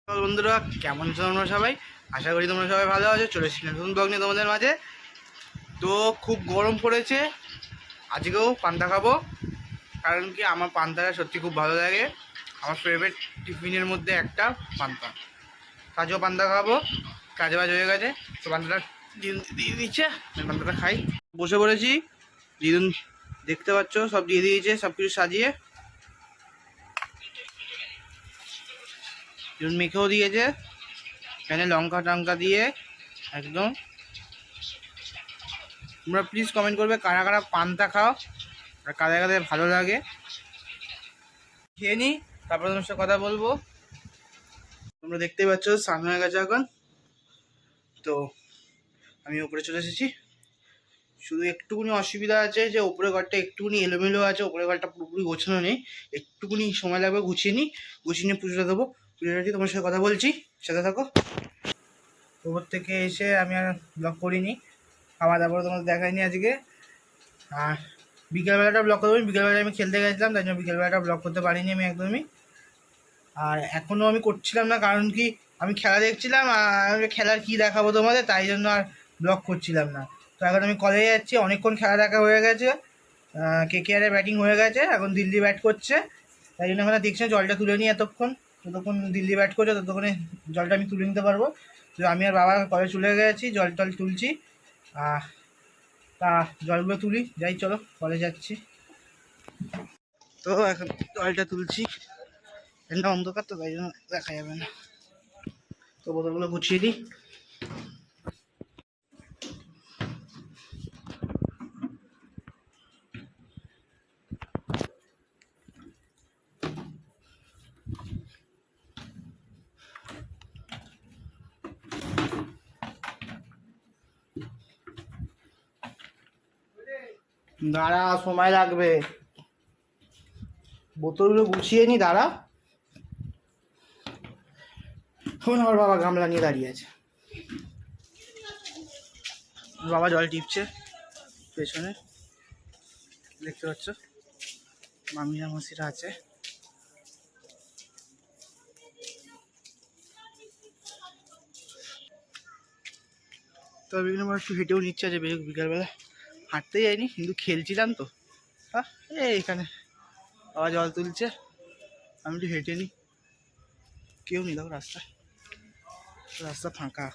বন্ধুরা কেমন আছো তোমরা সবাই? আশা করি তোমরা সবাই ভালো আছো। চলে এসেছি নতুন ব্লগ নিয়ে তোমাদের মাঝে। তো খুব গরম পড়েছে, আজকেও পান্তা খাবো। কারণ কি, আমার পান্তাটা সত্যি খুব ভালো লাগে। আমার ফেভারিট টিফিনের মধ্যে একটা পান্তা। কাজও পান্তা খাবো, কাজ বাজ হয়ে গেছে। তো পান্তাটা দিয়ে দিচ্ছে, আমি পান্তাটা খাই। বসে পড়েছি, দিদুন দেখতে পাচ্ছ সব দিয়ে দিয়েছে, সব কিছু সাজিয়ে দিদুন মেখেও দিয়েছে। এখানে লঙ্কা টঙ্কা দিয়ে একদম। তোমরা প্লিজ কমেন্ট করবে কারা কারা পান্তা খাও আর কাদের কাদের ভালো লাগে। খেয়ে নিই, তারপরে তোমার সাথে কথা বলবো। তোমরা দেখতেই পাচ্ছ স্নান হয়ে গেছে এখন। তো আমি উপরে চলে এসেছি। শুধু একটুকুনি অসুবিধা আছে যে উপরে ঘরটা একটুকুনি এলোমেলো আছে, উপরে ঘরটা পুরোপুরি গোছানো নেই। একটুকুনি সময় লাগবে, গুছিয়ে নিই। গুছিয়ে নিয়ে পুজোটা দেবো। পুজোটা তোমার সাথে কথা বলছি, সাথে থাকো। উপর থেকে এসে আমি আর ব্লগ করিনি, খাওয়া দাওয়া তোমাদের দেখাইনি আজকে। আর বিকেলবেলাটা ব্লগ করবো। বিকেলবেলা আমি খেলতে গেছিলাম, তাই জন্য বিকেলবেলাটা ব্লগ করতে পারিনি আমি একদমই। আর এখনও আমি করছিলাম না, কারণ কি আমি খেলা দেখছিলাম। আর খেলার কি দেখাবো তোমাদের, তাই জন্য আর ব্লগ করছিলাম না। তো এখন আমি কলেজে যাচ্ছি, অনেকক্ষণ খেলা দেখা হয়ে গেছে। KKR-এর ব্যাটিং হয়ে গেছে, এখন দিল্লি ব্যাট করছে। তাই জন্য এখন দেখছি জলটা তুলে নিই। যতক্ষণ দিল্লি ব্যাট করছে ততক্ষণে জলটা আমি তুলে নিতে পারবো। তো আমি আর বাবা কলেজ চলে গেছি, জল টল তুলছি। তা জলগুলো তুলি, যাই চলো, কলেজ যাচ্ছি। তো এখন জলটা তুলছি, ফ্যানটা অন্ধকার তো তাই জন্য দেখা যাবে না। তো বোতলগুলো গুছিয়ে দিই। দাঁড়া, সময় লাগবে। বোতলগুলো গুছিয়ে নি, দাঁড়া। এখন আমার বাবা গামলা নিয়ে দাঁড়িয়ে আছে। বাবা জল টিপছে পেছনে, দেখতে পাচ্ছ। মামিরা মাসিরা আছে। তো বিভিন্ন একটু হেঁটেও নিচ্ছে, আছে বিকালবেলা হাঁটতে যাইনি, কিন্তু খেলছিলাম তো। এখানে বাবা জল তুলছে, আমি একটু হেঁটে নিই। কেউ নেই, দেখো রাস্তা ফাঁকা।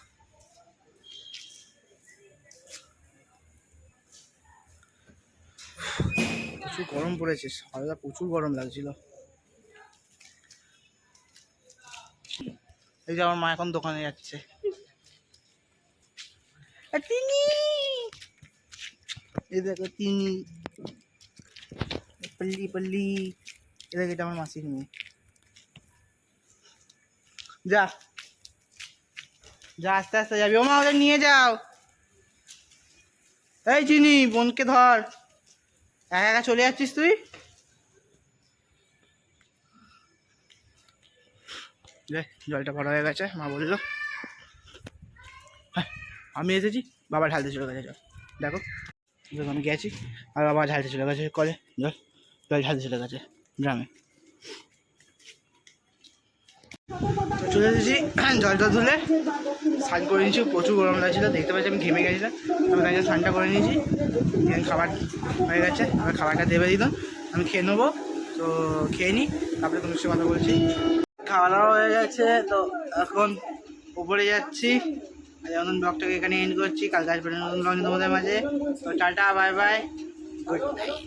প্রচুর গরম পড়েছে, সকালবেলা প্রচুর গরম লাগছিল। এই যে আমার মা এখন দোকানে যাচ্ছে। এই দেখো তিনি, পল্লি পল্লি। এ দেখ, এটা আমার মাসির মেয়ে। যা যা, আস্তে আস্তে যাবি। ও মা, ওদের নিয়ে যাও। এই চিনি, বোনকে ধর। একা একা চলে যাচ্ছিস তুই? জলটা ভরা হয়ে গেছে, মা বললো। হ্যাঁ, আমি এসেছি, বাবা ঢালতে চলে গেছে জল। দেখো, আমি গেছি আর বাবা ঢালতে চলে গেছে কলে। জল ঢালতে চলে গেছে গ্রামে। চলে এসেছি, জলটা ধুলে স্নান করে নিয়েছি। প্রচুর গরম লাগছিলো, দেখতে পাচ্ছি আমি ঘেমে গেছিলাম। আমি তাই স্নানটা করে নিয়েছি। খাবার হয়ে গেছে, আমি খাবারটা দেবে দিলাম, আমি খেয়ে নেবো। তো খেয়ে নিই, তারপরে তোমার সাথে কথা বলছি। খাওয়া দাওয়া হয়ে গেছে, তো এখন উপরে যাচ্ছি। নতুন ব্লগটাকে এখানে এন্ড করছি। কালকে আসবে নতুন ব্লগ তোমাদের মাঝে। তো tata, bye bye, good night.